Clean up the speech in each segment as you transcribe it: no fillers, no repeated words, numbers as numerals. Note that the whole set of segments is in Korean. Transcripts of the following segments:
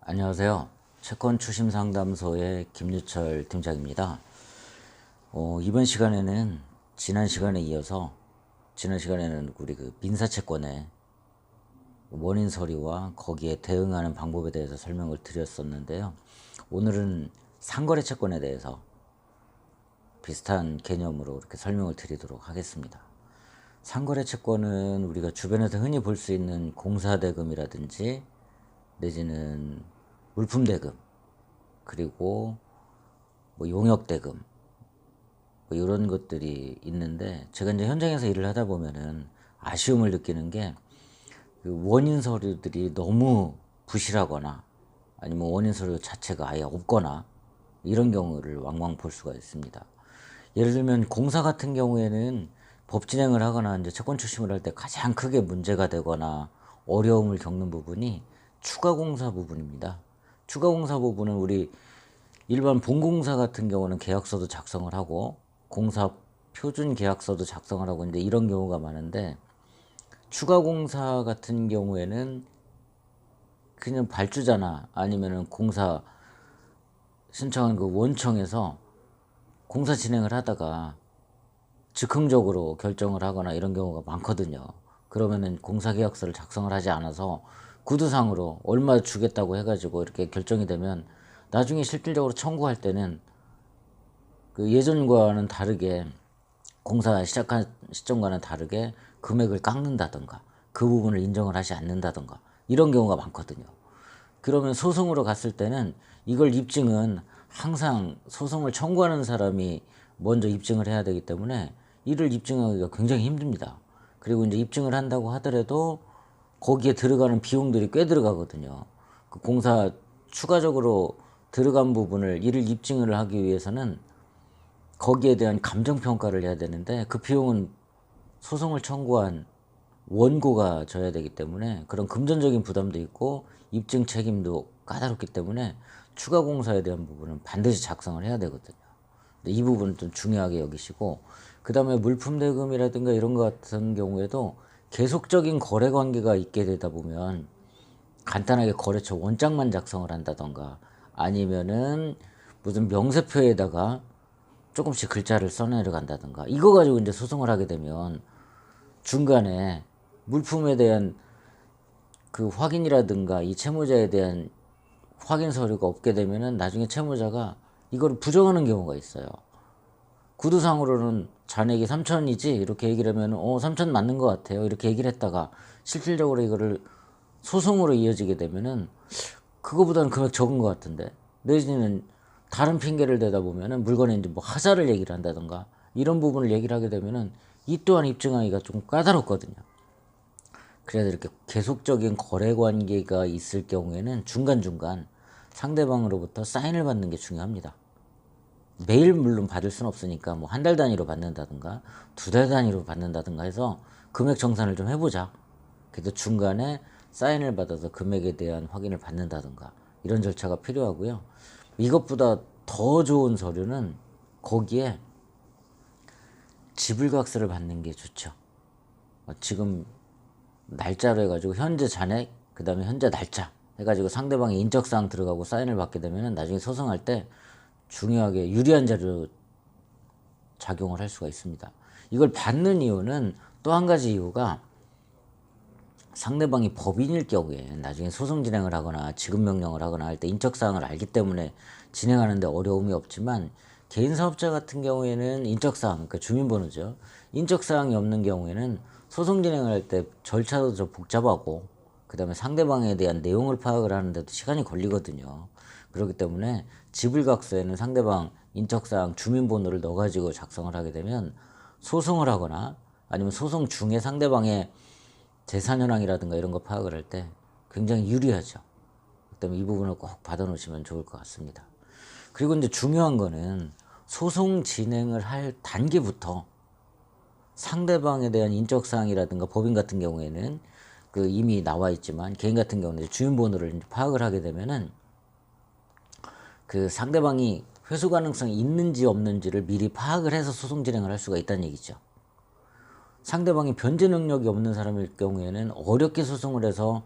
안녕하세요. 채권 추심 상담소의 김유철 팀장입니다. 이번 시간에는 지난 시간에 이어서 지난 시간에는 우리 민사 채권의 원인 서류와 거기에 대응하는 방법에 대해서 설명을 드렸었는데요. 오늘은 상거래 채권에 대해서 비슷한 개념으로 이렇게 설명을 드리도록 하겠습니다. 상거래 채권은 우리가 주변에서 흔히 볼 수 있는 공사대금이라든지 내지는 물품대금, 그리고 용역대금 이런 것들이 있는데, 제가 이제 현장에서 일을 하다 보면은 아쉬움을 느끼는 게 원인 서류들이 너무 부실하거나 아니면 원인 서류 자체가 아예 없거나 이런 경우를 왕왕 볼 수가 있습니다. 예를 들면 공사 같은 경우에는 법 진행을 하거나 이제 채권 출심을 할 때 가장 크게 문제가 되거나 어려움을 겪는 부분이 추가 공사 부분입니다. 추가 공사 부분은 우리 일반 본공사 같은 경우는 계약서도 작성을 하고 공사 표준 계약서도 작성을 하고 이제 이런 경우가 많은데, 추가 공사 같은 경우에는 그냥 발주자나 아니면은 공사 신청한 그 원청에서 공사 진행을 하다가 즉흥적으로 결정을 하거나 이런 경우가 많거든요. 그러면은 공사계약서를 작성을 하지 않아서 구두상으로 얼마 주겠다고 해가지고 이렇게 결정이 되면 나중에 실질적으로 청구할 때는 그 예전과는 다르게, 공사 시작한 시점과는 다르게 금액을 깎는다던가 그 부분을 인정을 하지 않는다던가 이런 경우가 많거든요. 그러면 소송으로 갔을 때는 이걸 입증은 항상 소송을 청구하는 사람이 먼저 입증을 해야 되기 때문에 이를 입증하기가 굉장히 힘듭니다. 그리고 이제 입증을 한다고 하더라도 거기에 들어가는 비용들이 꽤 들어가거든요. 그 공사 추가적으로 들어간 부분을 이를 입증을 하기 위해서는 거기에 대한 감정평가를 해야 되는데, 그 비용은 소송을 청구한 원고가 져야 되기 때문에 그런 금전적인 부담도 있고 입증 책임도 까다롭기 때문에 추가 공사에 대한 부분은 반드시 작성을 해야 되거든요. 근데 이 부분은 좀 중요하게 여기시고, 그 다음에 물품 대금이라든가 이런 것 같은 경우에도 계속적인 거래 관계가 있게 되다 보면 간단하게 거래처 원장만 작성을 한다던가 아니면은 무슨 명세표에다가 조금씩 글자를 써내려 간다던가 이거 가지고 이제 소송을 하게 되면 중간에 물품에 대한 그 확인이라든가 이 채무자에 대한 확인 서류가 없게 되면은 나중에 채무자가 이걸 부정하는 경우가 있어요. 구두상으로는 잔액이 3천이지 이렇게 얘기를 하면 3천 맞는 것 같아요 이렇게 얘기를 했다가 실질적으로 이거를 소송으로 이어지게 되면은 그거보다는 금액 적은 것 같은데, 내지는 다른 핑계를 대다 보면은 물건에 이제 뭐 하자를 얘기를 한다던가 이런 부분을 얘기를 하게 되면은 이 또한 입증하기가 좀 까다롭거든요. 그래서 이렇게 계속적인 거래 관계가 있을 경우에는 중간중간 상대방으로부터 사인을 받는 게 중요합니다. 매일 물론 받을 수는 없으니까 뭐 한 달 단위로 받는다든가 두 달 단위로 받는다든가 해서 금액 정산을 좀 해보자. 그래도 중간에 사인을 받아서 금액에 대한 확인을 받는다든가 이런 절차가 필요하고요. 이것보다 더 좋은 서류는 거기에 지불각서를 받는 게 좋죠. 지금 날짜로 해가지고 현재 잔액, 그 다음에 현재 날짜 해가지고 상대방의 인적사항 들어가고 사인을 받게 되면 나중에 소송할 때 중요하게 유리한 자료 작용을 할 수가 있습니다. 이걸 받는 이유는 또 한 가지 이유가, 상대방이 법인일 경우에 나중에 소송 진행을 하거나 지급명령을 하거나 할 때 인적사항을 알기 때문에 진행하는데 어려움이 없지만, 개인사업자 같은 경우에는 인적사항, 그러니까 주민번호죠. 인적사항이 없는 경우에는 소송 진행을 할 때 절차도 좀 복잡하고 그 다음에 상대방에 대한 내용을 파악을 하는데도 시간이 걸리거든요. 그렇기 때문에 지불각서에는 상대방 인적사항 주민번호를 넣어가지고 작성을 하게 되면 소송을 하거나 아니면 소송 중에 상대방의 재산 현황이라든가 이런 거 파악을 할 때 굉장히 유리하죠. 그렇기 때문에 이 부분을 꼭 받아 놓으시면 좋을 것 같습니다. 그리고 이제 중요한 거는 소송 진행을 할 단계부터 상대방에 대한 인적사항이라든가, 법인 같은 경우에는 그 이미 나와 있지만 개인 같은 경우는 주민번호를 파악을 하게 되면은 그 상대방이 회수 가능성이 있는지 없는지를 미리 파악을 해서 소송 진행을 할 수가 있다는 얘기죠. 상대방이 변제 능력이 없는 사람일 경우에는 어렵게 소송을 해서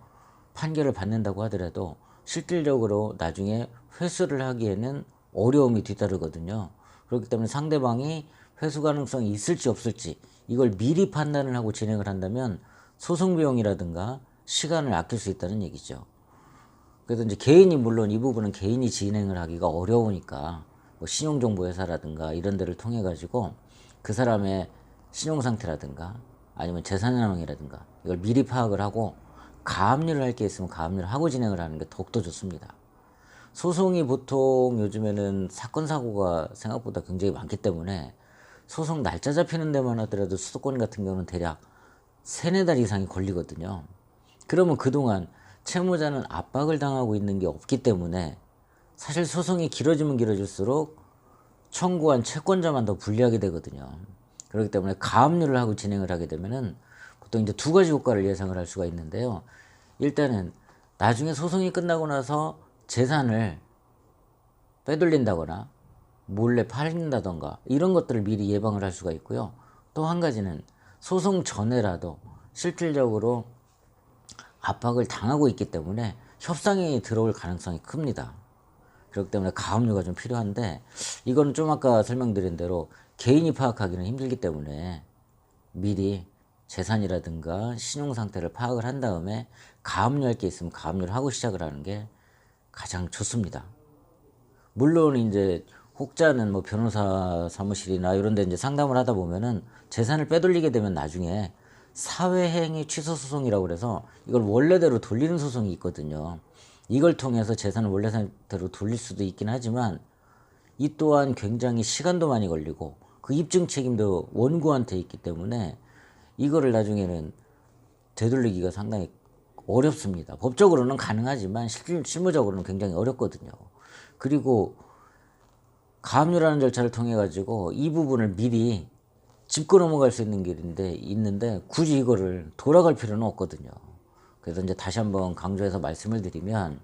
판결을 받는다고 하더라도 실질적으로 나중에 회수를 하기에는 어려움이 뒤따르거든요. 그렇기 때문에 상대방이 회수 가능성이 있을지 없을지 이걸 미리 판단을 하고 진행을 한다면 소송 비용이라든가 시간을 아낄 수 있다는 얘기죠. 그래서 이제 개인이, 물론 이 부분은 개인이 진행을 하기가 어려우니까 뭐 신용정보회사라든가 이런 데를 통해 가지고 그 사람의 신용 상태라든가 아니면 재산 현황이라든가 이걸 미리 파악을 하고 가압류를 할 게 있으면 가압류를 하고 진행을 하는 게 더욱더 좋습니다. 소송이 보통 요즘에는 사건 사고가 생각보다 굉장히 많기 때문에 소송 날짜 잡히는 데만 하더라도 수도권 같은 경우는 대략 3-4달 이상이 걸리거든요. 그러면 그동안 채무자는 압박을 당하고 있는 게 없기 때문에 사실 소송이 길어지면 길어질수록 청구한 채권자만 더 불리하게 되거든요. 그렇기 때문에 가압류를 하고 진행을 하게 되면은 보통 이제 2가지 효과를 예상을 할 수가 있는데요. 일단은 나중에 소송이 끝나고 나서 재산을 빼돌린다거나 몰래 팔린다던가 이런 것들을 미리 예방을 할 수가 있고요. 또 한 가지는 소송 전에라도 실질적으로 압박을 당하고 있기 때문에 협상이 들어올 가능성이 큽니다. 그렇기 때문에 가압류가 좀 필요한데 이거는 좀 아까 설명드린 대로 개인이 파악하기는 힘들기 때문에 미리 재산이라든가 신용 상태를 파악을 한 다음에 가압류할 게 있으면 가압류를 하고 시작을 하는 게 가장 좋습니다. 물론 이제 혹자는 뭐 변호사 사무실이나 이런 데 이제 상담을 하다 보면은 재산을 빼돌리게 되면 나중에 사회행위 취소 소송이라고 그래서 이걸 원래대로 돌리는 소송이 있거든요. 이걸 통해서 재산을 원래 상태로 돌릴 수도 있긴 하지만 이 또한 굉장히 시간도 많이 걸리고 그 입증 책임도 원고한테 있기 때문에 이거를 나중에는 되돌리기가 상당히 어렵습니다. 법적으로는 가능하지만 실무적으로는 굉장히 어렵거든요. 그리고 가압류라는 절차를 통해 가지고 이 부분을 미리 짚고 넘어갈 수 있는 길인데 있는데 굳이 이거를 돌아갈 필요는 없거든요. 그래서 이제 다시 한번 강조해서 말씀을 드리면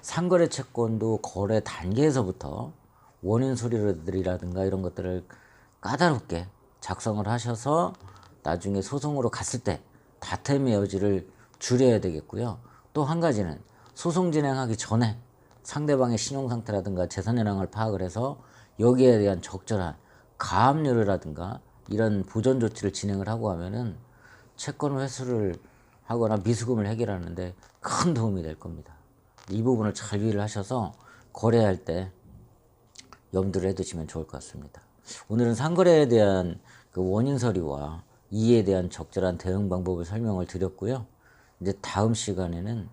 상거래 채권도 거래 단계에서부터 원인 서류들이라든가 이런 것들을 까다롭게 작성을 하셔서 나중에 소송으로 갔을 때 다툼의 여지를 줄여야 되겠고요. 또 한 가지는 소송 진행하기 전에 상대방의 신용 상태라든가 재산 현황을 파악을 해서 여기에 대한 적절한 가압류라든가 이런 보전 조치를 진행을 하고 하면은 채권 회수를 하거나 미수금을 해결하는데 큰 도움이 될 겁니다. 이 부분을 잘 유의를 하셔서 거래할 때 염두를 해두시면 좋을 것 같습니다. 오늘은 상거래에 대한 그 원인 서류와 이에 대한 적절한 대응 방법을 설명을 드렸고요. 이제 다음 시간에는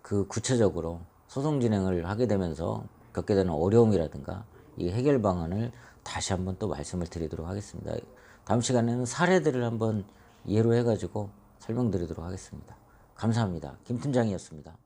그 구체적으로 소송 진행을 하게 되면서 겪게 되는 어려움이라든가 이 해결 방안을 다시 한번 또 말씀을 드리도록 하겠습니다. 다음 시간에는 사례들을 한번 예로 해가지고 설명드리도록 하겠습니다. 감사합니다. 김 팀장이었습니다.